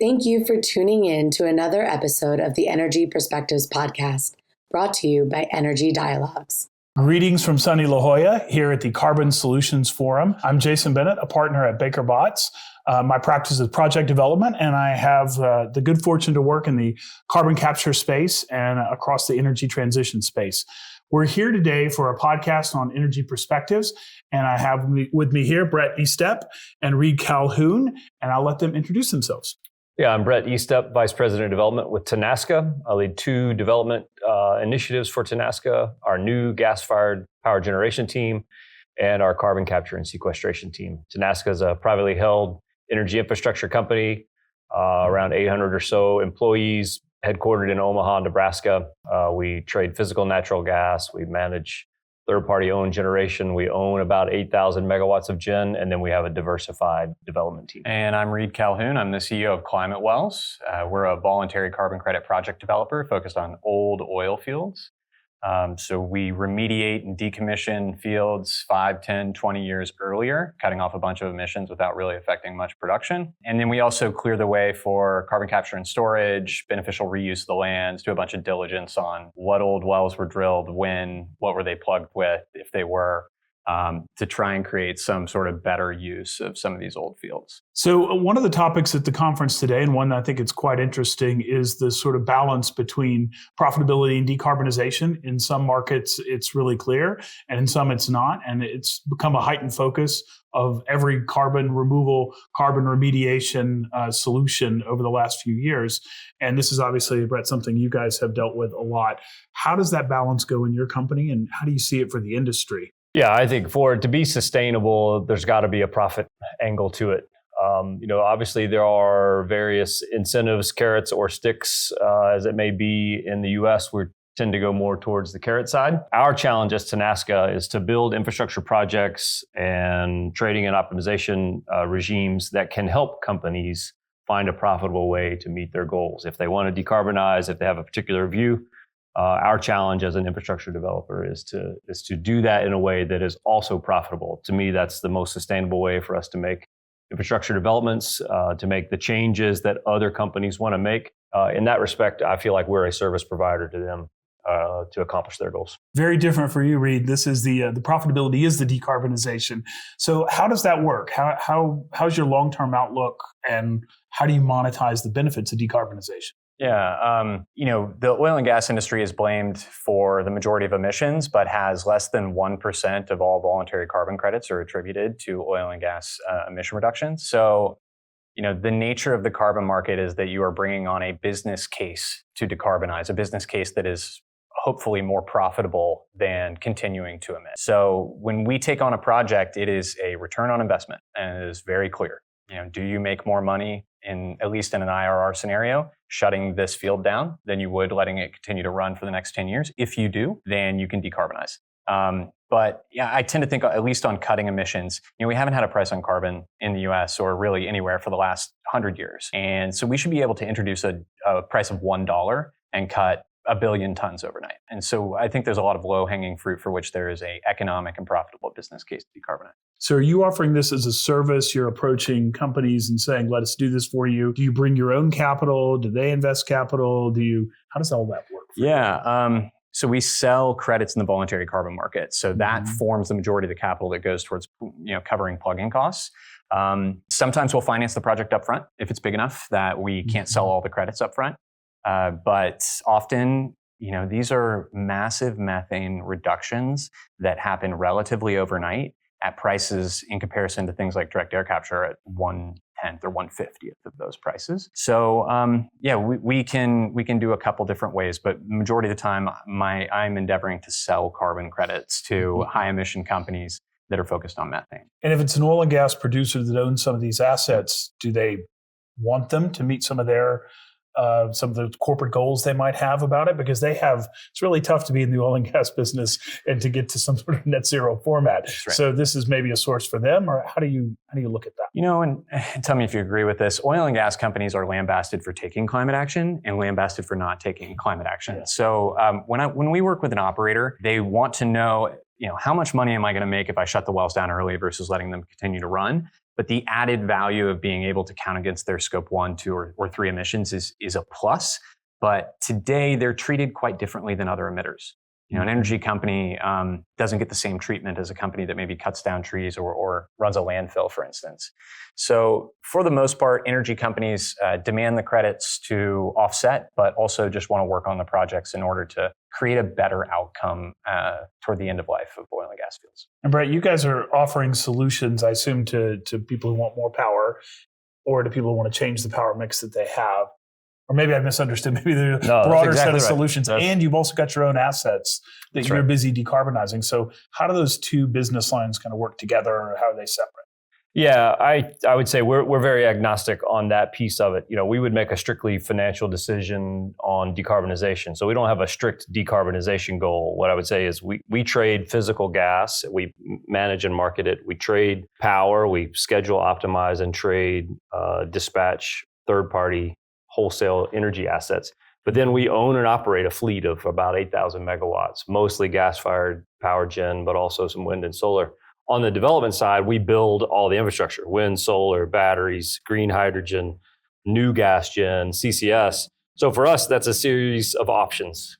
Thank you for tuning in to another episode of the Energy Perspectives podcast, brought to you by Energy Dialogues. Greetings from sunny La Jolla here at the Carbon Solutions Forum. I'm Jason Bennett, a partner at Baker Botts. My practice is project development, and I have the good fortune to work in the carbon capture space and across the energy transition space. We're here today for a podcast on energy perspectives, and I have with me here Bret Estep and Reid Calhoun, and I'll let them introduce themselves. Yeah, I'm Bret Estep, Vice President of Development with Tenaska. I lead two development initiatives for Tenaska, our new gas-fired power generation team and our carbon capture and sequestration team. Tenaska is a privately held energy infrastructure company, around 800 or so employees, headquartered in Omaha, Nebraska. We trade physical natural gas. We manage third-party owned generation. We own about 8,000 megawatts of gen, and then we have a diversified development team. And I'm Reid Calhoun. I'm the CEO of Climate Wells. We're a voluntary carbon credit project developer focused on old oil fields. So we remediate and decommission fields 5, 10, 20 years earlier, cutting off a bunch of emissions without really affecting much production. And then we also clear the way for carbon capture and storage, beneficial reuse of the lands, do a bunch of diligence on what old wells were drilled, when, what were they plugged with, if they were, to try and create some sort of better use of some of these old fields. So one of the topics at the conference today, and one that I think it's quite interesting, is the sort of balance between profitability and decarbonization. In some markets, it's really clear, and in some it's not. And it's become a heightened focus of every carbon removal, carbon remediation solution over the last few years. And this is obviously, Bret, something you guys have dealt with a lot. How does that balance go in your company, and how do you see it for the industry? Yeah, I think for it to be sustainable, there's got to be a profit angle to it. Obviously there are various incentives, carrots or sticks, as it may be in the U.S. We tend to go more towards the carrot side. Our challenge as Tenaska is to build infrastructure projects and trading and optimization regimes that can help companies find a profitable way to meet their goals. If they want to decarbonize, if they have a particular view, our challenge as an infrastructure developer is to do that in a way that is also profitable. To me, that's the most sustainable way for us to make infrastructure developments, to make the changes that other companies want to make. In that respect, I feel like we're a service provider to them to accomplish their goals. Very different for you, Reid. This is the profitability is the decarbonization. So how does that work? How's your long-term outlook, and how do you monetize the benefits of decarbonization? Yeah, the oil and gas industry is blamed for the majority of emissions, but has less than 1% of all voluntary carbon credits are attributed to oil and gas emission reductions. So, the nature of the carbon market is that you are bringing on a business case to decarbonize, a business case that is hopefully more profitable than continuing to emit. So when we take on a project, it is a return on investment, and it is very clear. Do you make more money at least in an IRR scenario, shutting this field down than you would letting it continue to run for the next 10 years? If you do, then you can decarbonize. But yeah, I tend to think, at least on cutting emissions, we haven't had a price on carbon in the US or really anywhere for the last 100 years. And so we should be able to introduce a price of $1 and cut 1 billion tons overnight. And so I think there's a lot of low-hanging fruit for which there is a economic and profitable business case to decarbonize. So are you offering this as a service? You're approaching companies and saying, let us do this for you. Do you bring your own capital? Do they invest capital? How does all that work? So we sell credits in the voluntary carbon market. So that forms the majority of the capital that goes towards covering plug-in costs. Sometimes we'll finance the project up front if it's big enough that we can't sell all the credits up front. But often, these are massive methane reductions that happen relatively overnight at prices in comparison to things like direct air capture at 1/10 or 1/50th of those prices. So, we can do a couple different ways, but majority of the time, I'm endeavoring to sell carbon credits to high emission companies that are focused on methane. And if it's an oil and gas producer that owns some of these assets, do they want them to meet some of the corporate goals they might have about it? Because it's really tough to be in the oil and gas business and to get to some sort of net zero format. Right. So this is maybe a source for them, or how do you look at that? And tell me if you agree with this. Oil and gas companies are lambasted for taking climate action and lambasted for not taking climate action. Yeah. So when we work with an operator, they want to know, how much money am I going to make if I shut the wells down early versus letting them continue to run? but the added value of being able to count against their scope 1, 2, or 3 emissions is a plus. But today they're treated quite differently than other emitters. An energy company doesn't get the same treatment as a company that maybe cuts down trees or runs a landfill, for instance. So for the most part, energy companies demand the credits to offset, but also just want to work on the projects in order to create a better outcome toward the end of life of oil and gas fields. And Bret, you guys are offering solutions, I assume, to people who want more power or to people who want to change the power mix that they have. Or maybe I misunderstood. Maybe they're a broader exactly set of right. solutions. And you've also got your own assets that you're busy decarbonizing. So how do those two business lines kind of work together, or how are they separate? Yeah, I would say we're very agnostic on that piece of it. We would make a strictly financial decision on decarbonization. So we don't have a strict decarbonization goal. What I would say is we trade physical gas, we manage and market it. We trade power, we schedule, optimize, and trade, dispatch third-party wholesale energy assets. But then we own and operate a fleet of about 8,000 megawatts, mostly gas-fired power gen, but also some wind and solar. On the development side, we build all the infrastructure: wind, solar, batteries, green hydrogen, new gas gen, CCS. So for us, that's a series of options.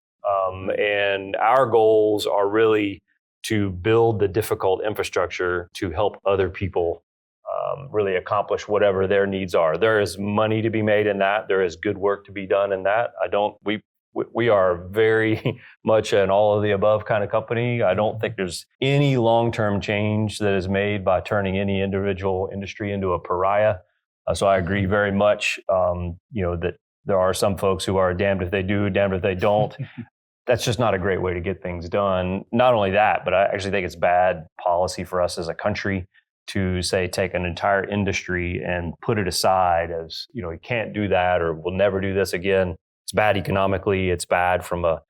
And our goals are really to build the difficult infrastructure to help other people really accomplish whatever their needs are. There is money to be made in that. There is good work to be done in that. We are very much an all of the above kind of company. I don't think there's any long-term change that is made by turning any individual industry into a pariah. So I agree very much, that there are some folks who are damned if they do, damned if they don't. That's just not a great way to get things done. Not only that, but I actually think it's bad policy for us as a country to say take an entire industry and put it aside as, you can't do that or we'll never do this again. It's bad economically. It's bad from a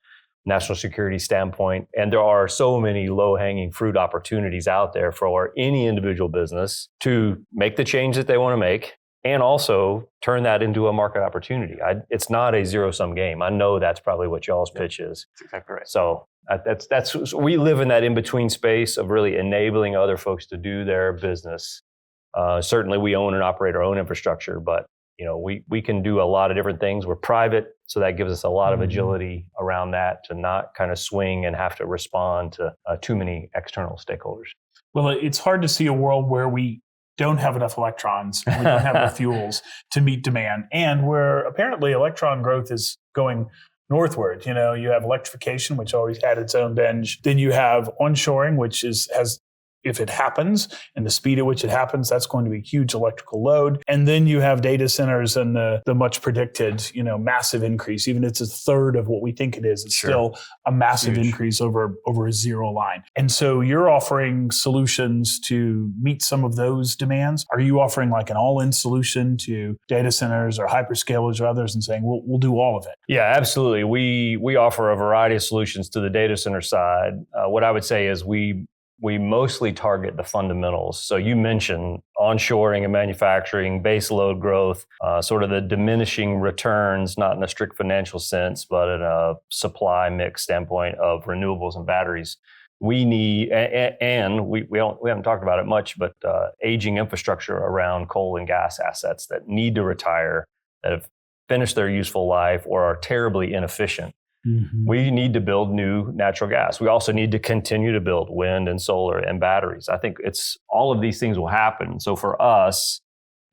national security standpoint. And there are so many low-hanging fruit opportunities out there for any individual business to make the change that they want to make and also turn that into a market opportunity. It's not a zero-sum game. I know that's probably what y'all's pitch is. That's exactly right. So that's we live in that in-between space of really enabling other folks to do their business. Certainly, we own and operate our own infrastructure, but we can do a lot of different things. We're private, so that gives us a lot of agility around that to not kind of swing and have to respond to too many external stakeholders. Well, it's hard to see a world where we don't have enough electrons, we don't have enough fuels to meet demand, and where apparently electron growth is going northward. You have electrification, which always had its own binge. Then you have onshoring, which has, if it happens and the speed at which it happens, that's going to be a huge electrical load. And then you have data centers and the much predicted, massive increase. Even if it's a third of what we think it is, it's still a massive increase over a zero line. And so you're offering solutions to meet some of those demands. Are you offering like an all-in solution to data centers or hyperscalers or others and saying, we'll do all of it? Yeah, absolutely. We offer a variety of solutions to the data center side. What I would say is we mostly target the fundamentals. So you mentioned onshoring and manufacturing, base load growth, sort of the diminishing returns, not in a strict financial sense, but in a supply mix standpoint of renewables and batteries. We need, and we haven't talked about it much, but aging infrastructure around coal and gas assets that need to retire, that have finished their useful life or are terribly inefficient. Mm-hmm. We need to build new natural gas. We also need to continue to build wind and solar and batteries. I think it's all of these things will happen. So for us,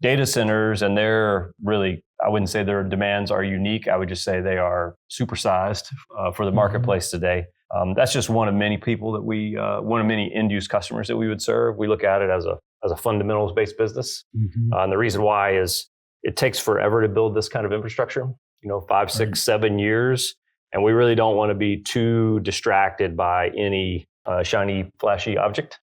data centers and their really, I wouldn't say their demands are unique. I would just say they are supersized for the marketplace today. That's just one of many people that one of many end-use customers that we would serve. We look at it as a fundamentals-based business. Mm-hmm. And the reason why is it takes forever to build this kind of infrastructure, 5, 6, 7 years. And we really don't want to be too distracted by any shiny, flashy object.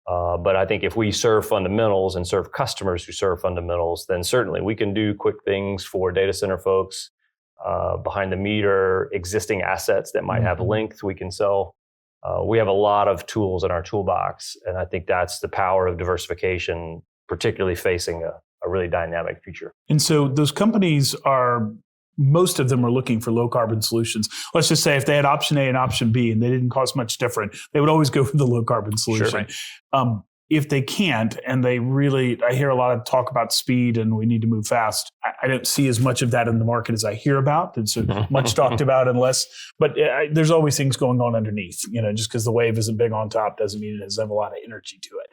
But I think if we serve fundamentals and serve customers who serve fundamentals, then certainly we can do quick things for data center folks, behind the meter, existing assets that might have length we can sell. We have a lot of tools in our toolbox. And I think that's the power of diversification, particularly facing a really dynamic future. And so those companies most of them are looking for low carbon solutions. Let's just say if they had option A and option B and they didn't cost much different, they would always go for the low carbon solution. Sure, right. if they can't, and I hear a lot of talk about speed and we need to move fast. I don't see as much of that in the market as I hear about. It's much talked about and less, but there's always things going on underneath. Just because the wave isn't big on top doesn't mean it doesn't have a lot of energy to it.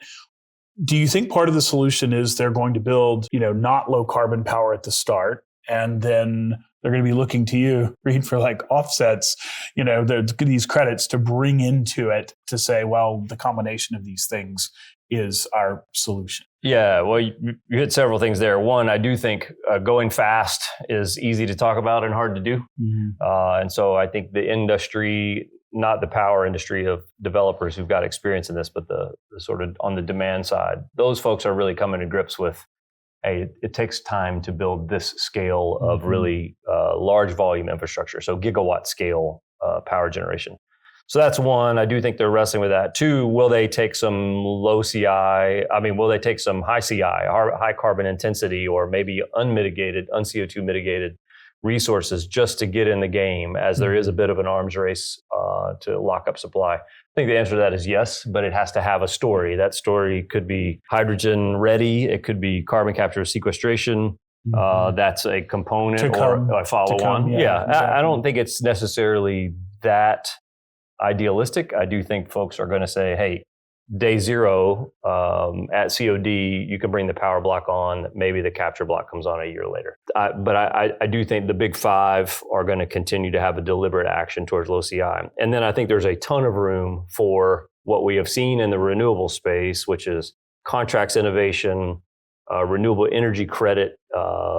Do you think part of the solution is they're going to build, not low carbon power at the start, and then they're going to be looking to you, Reid, for like offsets, these credits to bring into it to say, well, the combination of these things is our solution? Yeah, well, you hit several things there. One, I do think going fast is easy to talk about and hard to do. And so I think the industry, not the power industry of developers who've got experience in this, but the sort of on the demand side, those folks are really coming to grips with, hey, it takes time to build this scale of really large volume infrastructure. So gigawatt scale power generation. So that's one. I do think they're wrestling with that. Two, will they take some low CI? Will they take some high CI, high carbon intensity, or maybe un-CO2 mitigated resources just to get in the game, as there is a bit of an arms race to lock up supply? I think the answer to that is yes, but it has to have a story. That story could be hydrogen ready. It could be carbon capture sequestration. That's a component or a follow-on. Yeah, exactly. I don't think it's necessarily that idealistic. I do think folks are going to say, hey, day zero at COD, you can bring the power block on. Maybe the capture block comes on a year later. But I do think the big five are going to continue to have a deliberate action towards low CI. And then I think there's a ton of room for what we have seen in the renewable space, which is contracts innovation, renewable energy credit,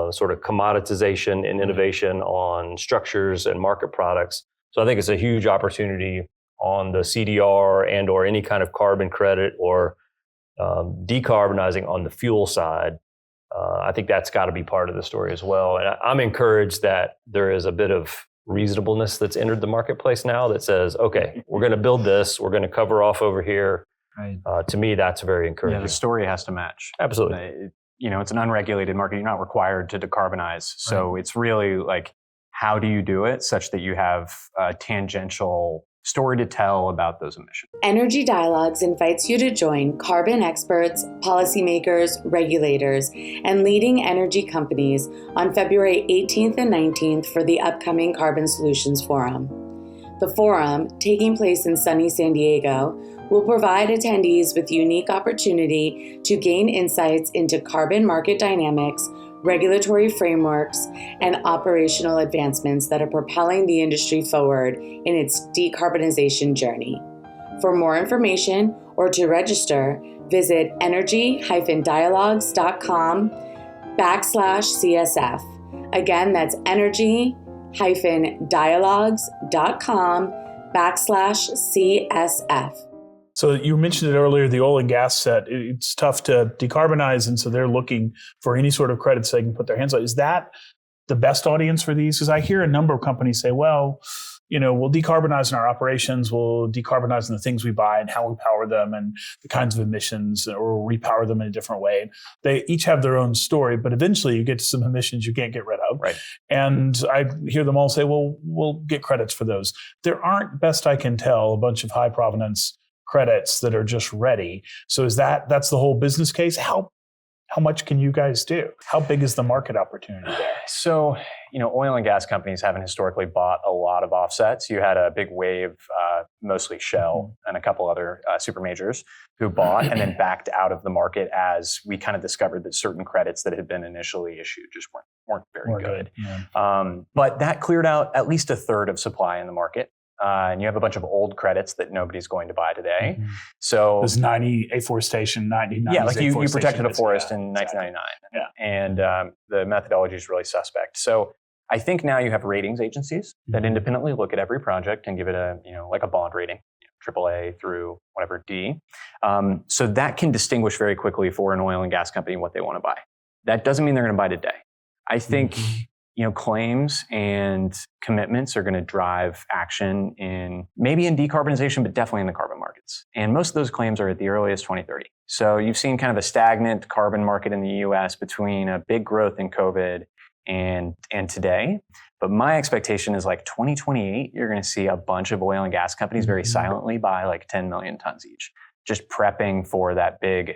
sort of commoditization and innovation on structures and market products. So I think it's a huge opportunity on the CDR and or any kind of carbon credit or decarbonizing on the fuel side. I think that's got to be part of the story as well. And I'm encouraged that there is a bit of reasonableness that's entered the marketplace now that says, okay, we're going to build this, we're going to cover off over here. Right. To me, that's very encouraging. Yeah, the story has to match. Absolutely. It's an unregulated market. You're not required to decarbonize. So It's really like, how do you do it such that you have a tangential story to tell about those emissions? Energy Dialogues invites you to join carbon experts, policymakers, regulators, and leading energy companies on February 18th and 19th for the upcoming Carbon Solutions Forum. The forum, taking place in sunny San Diego, will provide attendees with unique opportunity to gain insights into carbon market dynamics, regulatory frameworks, and operational advancements that are propelling the industry forward in its decarbonization journey. For more information or to register, visit energy-dialogues.com/CSF. Again, that's energy-dialogues.com/CSF. So you mentioned it earlier, the oil and gas set, it's tough to decarbonize. And so they're looking for any sort of credits they can put their hands on. Is that the best audience for these? Because I hear a number of companies say, well, we'll decarbonize in our operations, we'll decarbonize in the things we buy and how we power them and the kinds of emissions, or we'll repower them in a different way. They each have their own story, but eventually you get to some emissions you can't get rid of. Right. And I hear them all say, well, we'll get credits for those. There aren't, best I can tell, a bunch of high provenance credits that are just ready. So that's the whole business case? How much can you guys do? How big is the market opportunity there? So, oil and gas companies haven't historically bought a lot of offsets. You had a big wave, mostly Shell and a couple other super majors who bought and then backed out of the market as we kind of discovered that certain credits that had been initially issued just weren't very good. Yeah. But that cleared out at least a third of supply in the market. And you have a bunch of old credits that nobody's going to buy today. So there's 90 afforestation, 99. Yeah, like you protected a forest in 1999. Yeah. And the methodology is really suspect. So I think now you have ratings agencies that independently look at every project and give it a, like a bond rating, AAA through whatever D. So that can distinguish very quickly for an oil and gas company what they want to buy. That doesn't mean they're going to buy today. I think claims and commitments are going to drive action maybe in decarbonization, but definitely in the carbon markets. And most of those claims are at the earliest 2030. So you've seen kind of a stagnant carbon market in the US between a big growth in COVID and today. But my expectation is like 2028, you're going to see a bunch of oil and gas companies very silently buy like 10 million tons each. just prepping for that big,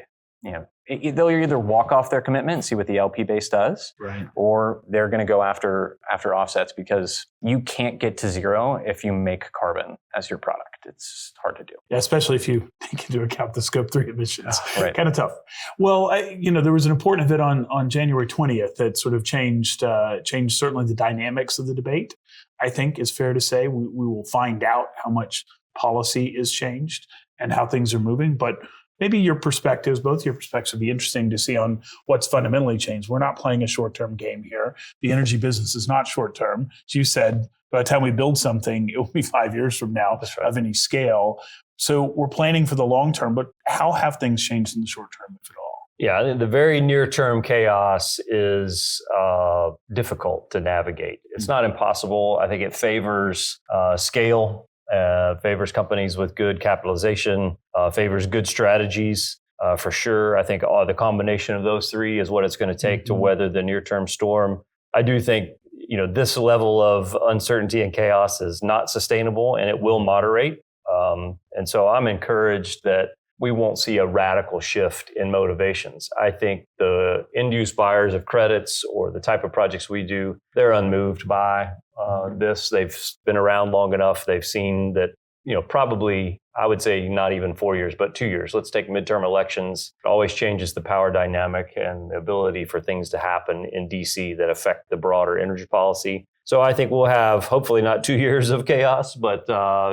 they'll either walk off their commitment and see what the LP base does, right, or they're going to go after offsets, because you can't get to zero if you make carbon as your product. It's hard to do. Yeah, especially if you take into account the Scope 3 emissions. Right. Kind of tough. Well, there was an important event on January 20th that sort of changed certainly the dynamics of the debate. I think it's fair to say we will find out how much policy is changed and how things are moving. But maybe both your perspectives would be interesting to see on what's fundamentally changed. We're not playing a short-term game here. The energy business is not short-term. As you said, by the time we build something, it will be 5 years from now of any scale. So we're planning for the long term, but how have things changed in the short term, if at all? Yeah, I think the very near-term chaos is difficult to navigate. It's not impossible. I think it favors scale, favors companies with good capitalization, favors good strategies for sure. I think the combination of those three is what it's going to take to weather the near-term storm. I do think this level of uncertainty and chaos is not sustainable, and it will moderate. And so I'm encouraged that we won't see a radical shift in motivations. I think the end-use buyers of credits or the type of projects we do, they're unmoved by this. They've been around long enough. They've seen that, probably, I would say not even 4 years, but 2 years. Let's take midterm elections. It always changes the power dynamic and the ability for things to happen in DC that affect the broader energy policy. So I think we'll have hopefully not 2 years of chaos, but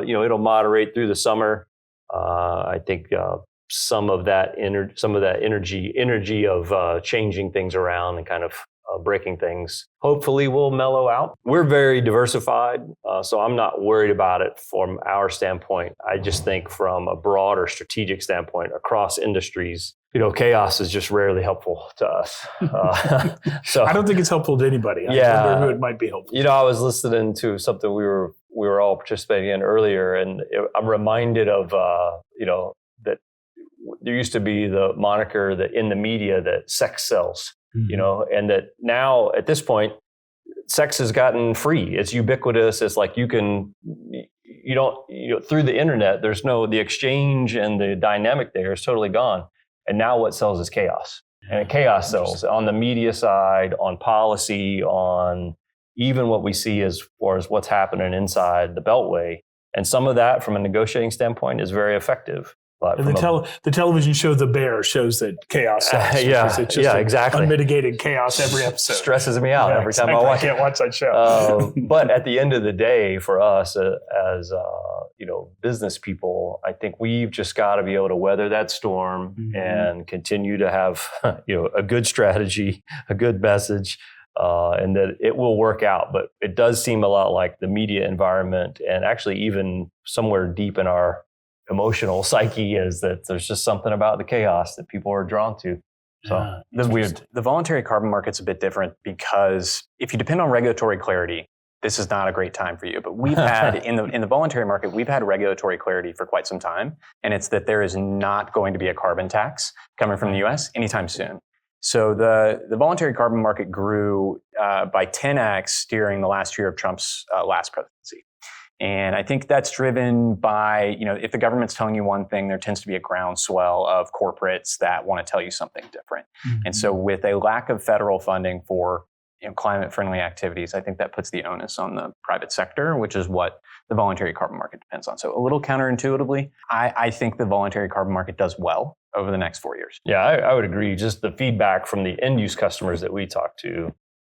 it'll moderate through the summer. I think some of that energy of changing things around and kind of breaking things hopefully will mellow out. We're very diversified, so I'm not worried about it from our standpoint. I just think from a broader strategic standpoint across industries, chaos is just rarely helpful to us. So I don't think it's helpful to anybody. I wonder who it might be helpful. I was listening to something we were all participating in earlier, and I'm reminded of that there used to be the moniker that in the media that sex sells. And that now at this point, sex has gotten free. It's ubiquitous. It's like through the internet, the exchange and the dynamic there is totally gone. And now what sells is chaos. And chaos sells on the media side, on policy, on even what we see as far as what's happening inside the Beltway. And some of that from a negotiating standpoint is very effective. But and the television show The Bear shows that chaos sells. It's just exactly. Unmitigated chaos every episode. Stresses me out every time I watch it. I can't watch that show. But at the end of the day, for us as business people, I think we've just got to be able to weather that storm and continue to have a good strategy, a good message, and that it will work out. But it does seem a lot like the media environment, and actually even somewhere deep in our emotional psyche, is that there's just something about the chaos that people are drawn to. So that's weird. The voluntary carbon market's a bit different because if you depend on regulatory clarity, this is not a great time for you. But we've had in the voluntary market, we've had regulatory clarity for quite some time, and it's that there is not going to be a carbon tax coming from the US anytime soon. So the voluntary carbon market grew by 10x during the last year of Trump's last presidency. And I think that's driven by, if the government's telling you one thing, there tends to be a groundswell of corporates that want to tell you something different. And so with a lack of federal funding for climate-friendly activities, I think that puts the onus on the private sector, which is what the voluntary carbon market depends on. So a little counterintuitively, I think the voluntary carbon market does well over the next 4 years. Yeah, I would agree. Just the feedback from the end-use customers that we talk to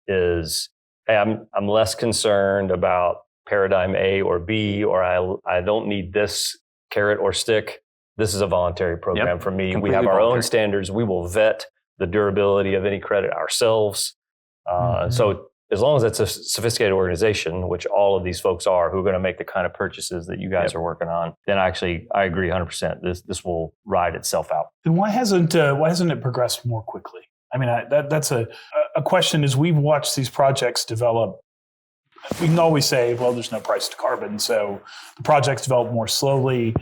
is, hey, I'm less concerned about paradigm A or B, or I don't need this carrot or stick. This is a voluntary program for me. We have our own standards. We will vet the durability of any credit ourselves. So as long as it's a sophisticated organization, which all of these folks are, who are going to make the kind of purchases that you guys are working on, then I agree 100%. This will ride itself out. Then why hasn't it progressed more quickly? I mean, that's a question. As we've watched these projects develop, we can always say, well, there's no price to carbon, so the projects develop more slowly.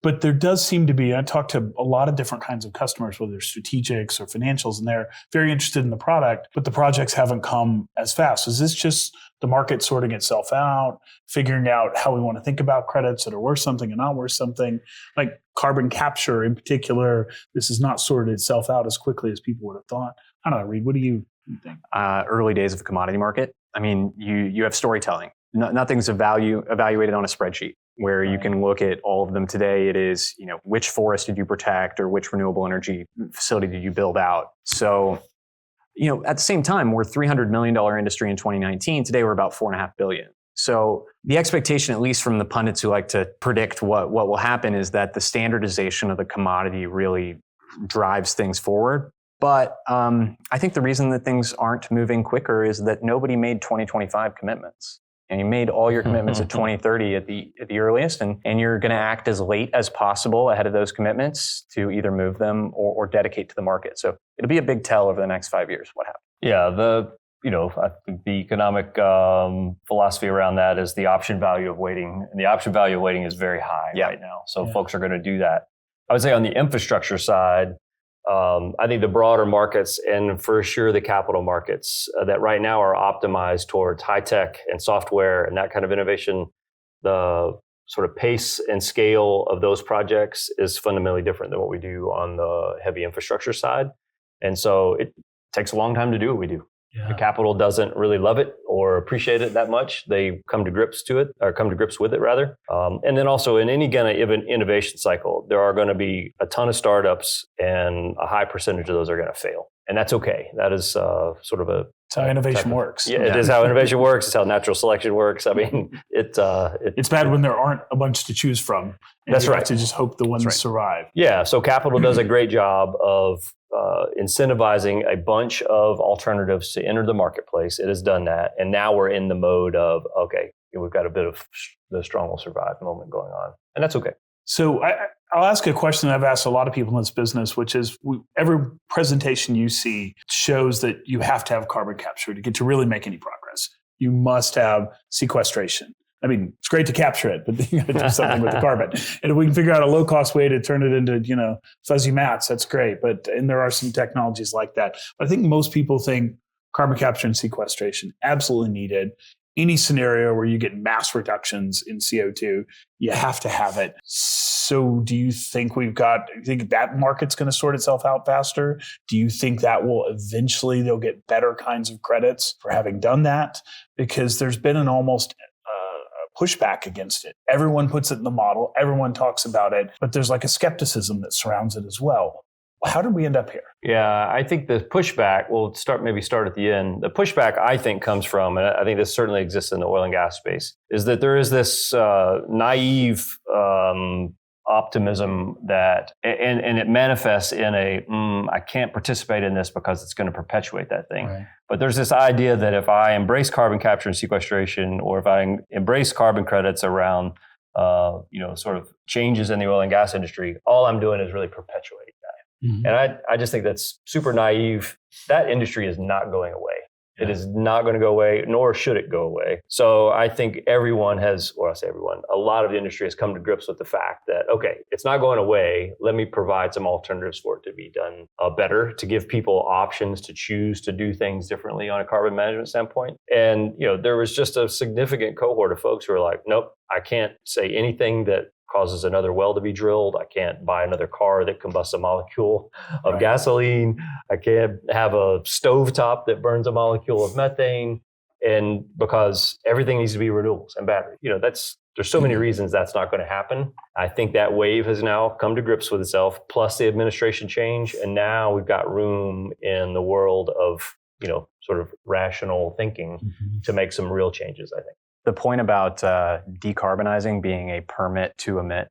But there does seem to be, I talked to a lot of different kinds of customers, whether they're strategics or financials, and they're very interested in the product, but the projects haven't come as fast. Is this just the market sorting itself out, figuring out how we want to think about credits that are worth something and not worth something? Like carbon capture in particular, this has not sorted itself out as quickly as people would have thought. I don't know, Reid, what do you think? Early days of a commodity market. I mean, you have storytelling. Nothing's evaluated on a spreadsheet where you can look at all of them today. It is, which forest did you protect or which renewable energy facility did you build out? So, at the same time, we're a $300 million industry in 2019. Today, we're about $4.5 billion. So the expectation, at least from the pundits who like to predict what will happen, is that the standardization of the commodity really drives things forward. But I think the reason that things aren't moving quicker is that nobody made 2025 commitments. And you made all your commitments at 2030 at the earliest, and you're going to act as late as possible ahead of those commitments to either move them or dedicate to the market. So it'll be a big tell over the next 5 years what happens. Yeah, I think the economic philosophy around that is the option value of waiting, and the option value of waiting is very high right now. So folks are going to do that. I would say on the infrastructure side, I think the broader markets, and for sure the capital markets that right now are optimized towards high tech and software and that kind of innovation, the sort of pace and scale of those projects is fundamentally different than what we do on the heavy infrastructure side. And so it takes a long time to do what we do. Yeah. The capital doesn't really love it or appreciate it that much. They come to grips with it rather. And then also in any kind of innovation cycle, there are going to be a ton of startups and a high percentage of those are going to fail. And that's okay. That is sort of it's how innovation works. Yeah, it is how innovation works. It's how natural selection works. I mean, it's bad when there aren't a bunch to choose from. That's right. To just hope the ones survive. Yeah. So capital does a great job of incentivizing a bunch of alternatives to enter the marketplace. It has done that. And now we're in the mode of, okay, we've got a bit of the strong will survive moment going on. And that's okay. So I'll ask a question that I've asked a lot of people in this business, which is every presentation you see shows that you have to have carbon capture to really make any progress. You must have sequestration. I mean, it's great to capture it, but you got to do something with the carbon. And if we can figure out a low-cost way to turn it into, fuzzy mats, that's great. And there are some technologies like that. But I think most people think carbon capture and sequestration absolutely needed. Any scenario where you get mass reductions in CO2, you have to have it. So do you think that market's going to sort itself out faster? Do you think that they'll get better kinds of credits for having done that? Because there's been an almost pushback against it. Everyone puts it in the model. Everyone talks about it, but there's like a skepticism that surrounds it as well. How did we end up here? Yeah, I think the pushback, we'll start at the end. The pushback, I think, comes from, and I think this certainly exists in the oil and gas space, is that there is this naive optimism that, and it manifests in I can't participate in this because it's going to perpetuate that thing. Right. But there's this idea that if I embrace carbon capture and sequestration, or if I embrace carbon credits around, sort of changes in the oil and gas industry, all I'm doing is really perpetuating that. Mm-hmm. And I just think that's super naive. That industry is not going away. It is not going to go away, nor should it go away. So I think a lot of the industry has come to grips with the fact that, okay, it's not going away. Let me provide some alternatives for it to be done better, to give people options to choose to do things differently on a carbon management standpoint. And, there was just a significant cohort of folks who are like, nope, I can't say anything that causes another well to be drilled. I can't buy another car that combusts a molecule of gasoline. I can't have a stovetop that burns a molecule of methane. And because everything needs to be renewables and battery, there's so many reasons that's not going to happen. I think that wave has now come to grips with itself, plus the administration change. And now we've got room in the world of, sort of rational thinking to make some real changes, I think. The point about decarbonizing being a permit to emit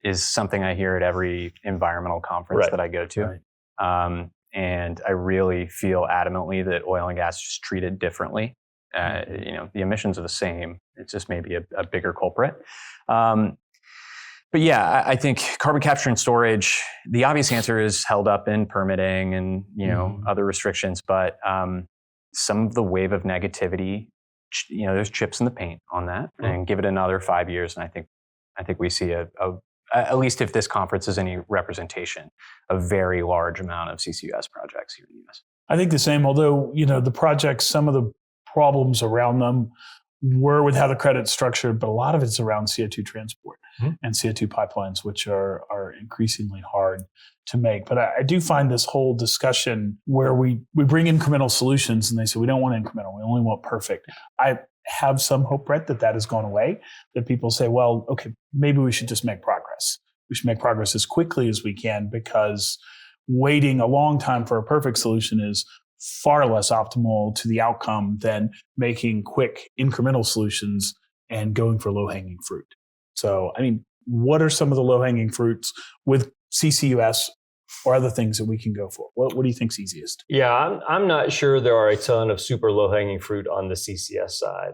is something I hear at every environmental conference that I go to. Right. And I really feel adamantly that oil and gas is treated differently. The emissions are the same. It's just maybe a bigger culprit. But yeah, I think carbon capture and storage, the obvious answer is held up in permitting and, other restrictions. But some of the wave of negativity, there's chips in the paint on that, and give it another 5 years, and I think we see a at least if this conference is any representation, a very large amount of CCUS projects here in the U.S. I think the same, although, the projects, some of the problems around them were with how the credit's structured, but a lot of it's around CO2 transport and CO2 pipelines, which are increasingly hard to make. But I do find this whole discussion where we bring incremental solutions and they say, we don't want incremental, we only want perfect. I have some hope, Bret, that has gone away, that people say, well, okay, maybe we should just make progress. We should make progress as quickly as we can, because waiting a long time for a perfect solution is far less optimal to the outcome than making quick incremental solutions and going for low-hanging fruit. So, what are some of the low-hanging fruits with CCUS or other things that we can go for? What do you think's easiest? Yeah, I'm not sure there are a ton of super low-hanging fruit on the CCS side.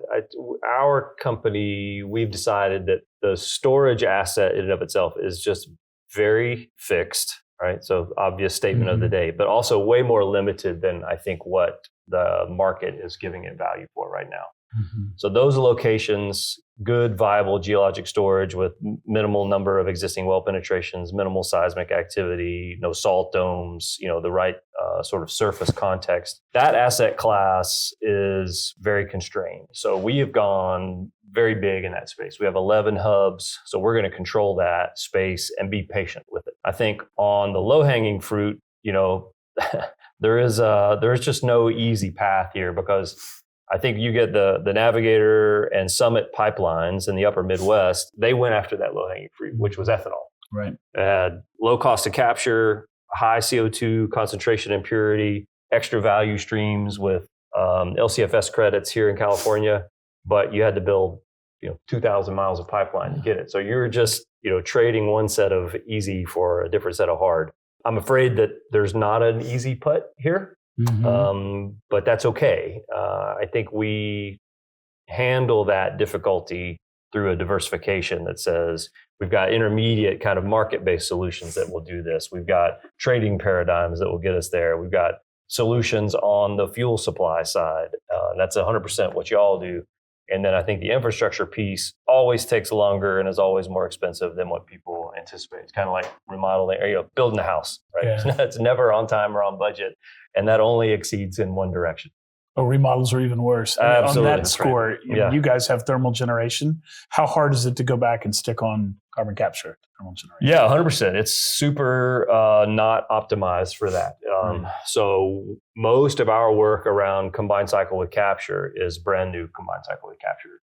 Our company, we've decided that the storage asset in and of itself is just very fixed, right? So obvious statement of the day, but also way more limited than I think what the market is giving it value for right now. So those locations, good, viable geologic storage with minimal number of existing well penetrations, minimal seismic activity, no salt domes, the right sort of surface context. That asset class is very constrained. So we have gone very big in that space. We have 11 hubs, so we're going to control that space and be patient with it. I think on the low-hanging fruit, there is just no easy path here, because I think you get the Navigator and Summit pipelines in the upper Midwest. They went after that low-hanging fruit, which was ethanol. Right. It had low cost of capture, high CO2 concentration and purity, extra value streams with LCFS credits here in California, but you had to build 2,000 miles of pipeline to get it. So you're just trading one set of easy for a different set of hard. I'm afraid that there's not an easy putt here. But that's okay. I think we handle that difficulty through a diversification that says we've got intermediate kind of market-based solutions that will do this. We've got trading paradigms that will get us there. We've got solutions on the fuel supply side. That's 100% what y'all do. And then I think the infrastructure piece always takes longer and is always more expensive than what people anticipate. It's kind of like remodeling or building a house, right? Yeah. It's never on time or on budget, and that only exceeds in one direction. Oh, remodels are even worse. Absolutely. On that score, right. You guys have thermal generation. How hard is it to go back and stick on carbon capture thermal generation? Yeah, 100%. It's super not optimized for that. So most of our work around combined cycle with capture is brand new combined cycle with capture.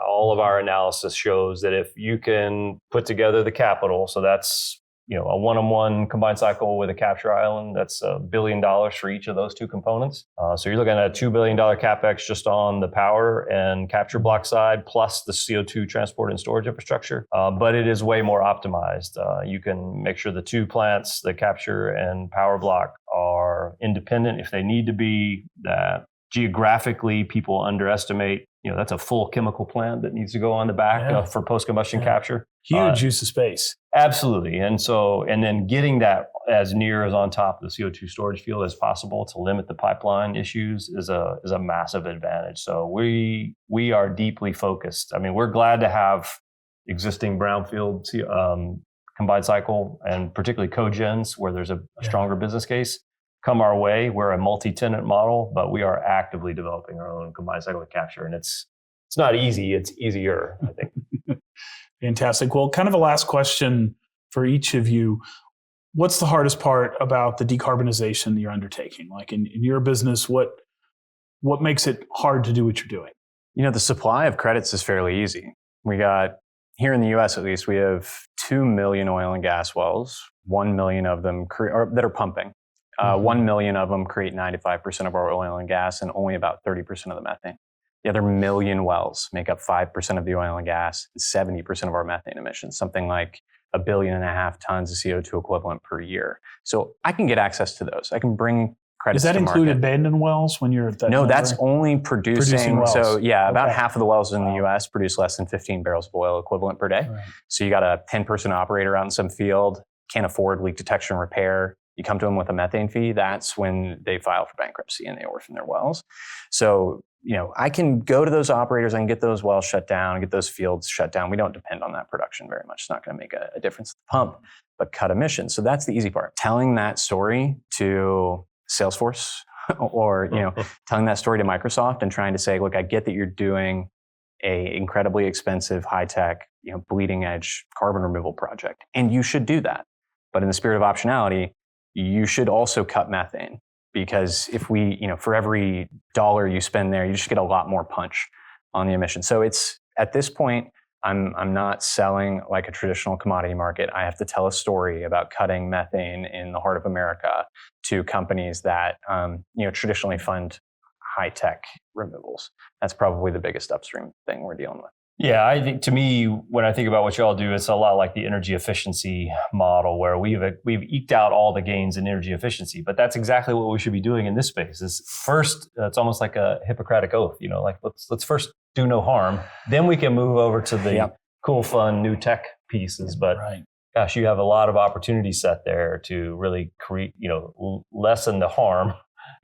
All of our analysis shows that if you can put together the capital, so that's a one-on-one combined cycle with a capture island, that's $1 billion for each of those two components. So you're looking at a $2 billion capex just on the power and capture block side, plus the CO2 transport and storage infrastructure. But it is way more optimized. You can make sure the two plants, the capture and power block, are independent if they need to be. That geographically, people underestimate. That's a full chemical plant that needs to go on the back for post-combustion capture. Huge use of space. Absolutely. And then getting that as near as on top of the CO2 storage field as possible to limit the pipeline issues is a massive advantage. So we are deeply focused. We're glad to have existing brownfield combined cycle, and particularly cogens where there's a stronger business case, come our way. We're a multi-tenant model, but we are actively developing our own combined cycle with capture. And it's not easy, it's easier, I think. Fantastic. Well, kind of a last question for each of you. What's the hardest part about the decarbonization that you're undertaking? Like in your business, what makes it hard to do what you're doing? The supply of credits is fairly easy. We got, here in the US at least, we have 2 million oil and gas wells, 1 million of them that are pumping. 1 million of them create 95% of our oil and gas and only about 30% of the methane. The other million wells make up 5% of the oil and gas and 70% of our methane emissions, something like 1.5 billion tons of CO2 equivalent per year. So I can get access to those. I can bring credits to market. Does that include abandoned wells when you're at that No, number? that's only producing wells. So about half of the wells in the US produce less than 15 barrels of oil equivalent per day. Right. So you got a 10-person operator out in some field, can't afford leak detection and repair. You come to them with a methane fee, that's when they file for bankruptcy and they orphan their wells. So I can go to those operators, I can get those wells shut down, get those fields shut down. We don't depend on that production very much. It's not going to make a difference at the pump, but cut emissions. So that's the easy part. Telling that story to Salesforce or, telling that story to Microsoft and trying to say, look, I get that you're doing a incredibly expensive, high-tech, bleeding edge carbon removal project. And you should do that. But in the spirit of optionality, you should also cut methane. Because if we, for every dollar you spend there, you just get a lot more punch on the emission. So it's, at this point, I'm not selling like a traditional commodity market. I have to tell a story about cutting methane in the heart of America to companies that, traditionally fund high-tech removals. That's probably the biggest upstream thing we're dealing with. Yeah, I think to me, when I think about what y'all do, it's a lot like the energy efficiency model where we've eked out all the gains in energy efficiency. But that's exactly what we should be doing in this space. Is first, it's almost like a Hippocratic oath. Like let's first do no harm, then we can move over to the cool, fun, new tech pieces. But gosh, you have a lot of opportunity set there to really create, lessen the harm.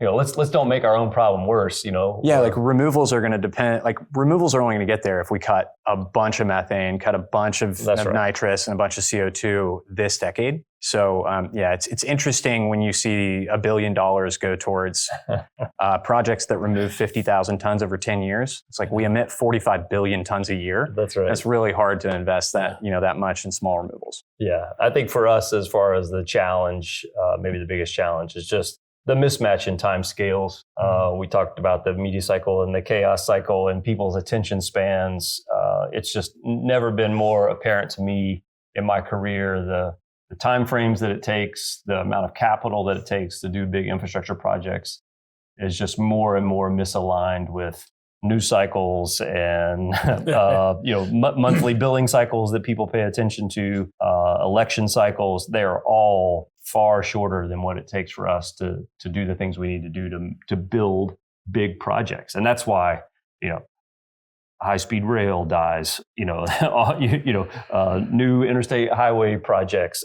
Let's don't make our own problem worse, Yeah, like removals are going to depend, removals are only going to get there if we cut a bunch of methane, cut a bunch of nitrous and a bunch of CO2 this decade. So, it's interesting when you see $1 billion go towards projects that remove 50,000 tons over 10 years. It's like we emit 45 billion tons a year. That's right. It's really hard to invest that, that much in small removals. Yeah, I think for us, as far as the challenge, maybe the biggest challenge is just the mismatch in time scales. We talked about the media cycle and the chaos cycle and people's attention spans. It's just never been more apparent to me in my career, the time frames that it takes, the amount of capital that it takes to do big infrastructure projects is just more and more misaligned with news cycles and monthly billing cycles that people pay attention to, election cycles. They are all far shorter than what it takes for us to do the things we need to do to build big projects. And that's why, high-speed rail dies, new interstate highway projects,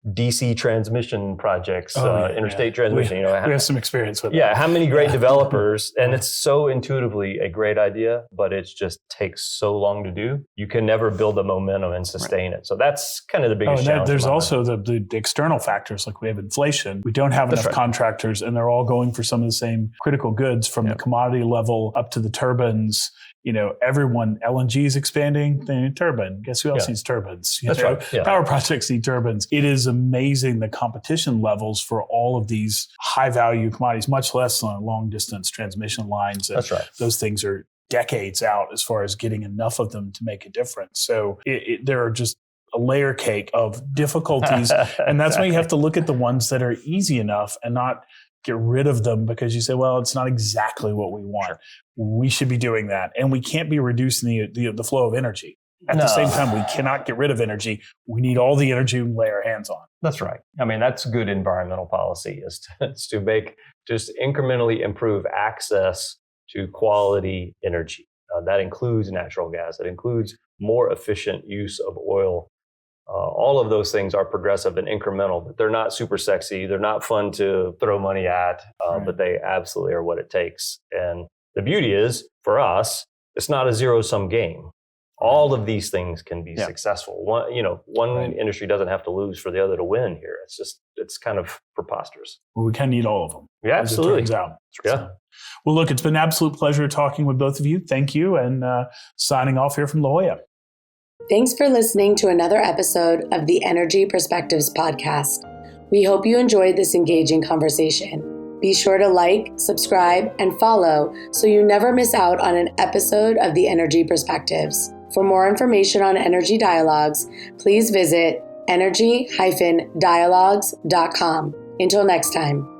DC transmission projects, interstate transmission. We have some experience with that. How many great developers, and it's so intuitively a great idea, but it just takes so long to do. You can never build the momentum and sustain it. So that's kind of the biggest challenge. There's also the external factors, like we have inflation. We don't have enough contractors, and they're all going for some of the same critical goods from the commodity level up to the turbines. Everyone, LNG is expanding, they need turbine. Guess who else needs turbines? Power projects need turbines. It is amazing the competition levels for all of these high value commodities, much less on long distance transmission lines. And those things are decades out as far as getting enough of them to make a difference. So there are just a layer cake of difficulties. And that's why you have to look at the ones that are easy enough and not get rid of them because you say, well, it's not exactly what we want. We should be doing that. And we can't be reducing the flow of energy. At the same time, we cannot get rid of energy. We need all the energy we can lay our hands on. That's right. I mean, that's good environmental policy is to make just incrementally improve access to quality energy. That includes natural gas. It includes more efficient use of oil. All of those things are progressive and incremental, but they're not super sexy. They're not fun to throw money at, but they absolutely are what it takes. And the beauty is, for us, it's not a zero-sum game. All of these things can be successful. One industry doesn't have to lose for the other to win here. It's kind of preposterous. Well, we kind of need all of them. Yeah, absolutely. As it turns out. Yeah. So, well, look, it's been an absolute pleasure talking with both of you. Thank you. And signing off here from La Jolla. Thanks for listening to another episode of the Energy Perspectives podcast. We hope you enjoyed this engaging conversation. Be sure to like, subscribe, and follow so you never miss out on an episode of the Energy Perspectives. For more information on Energy Dialogues, please visit energy-dialogues.com. Until next time.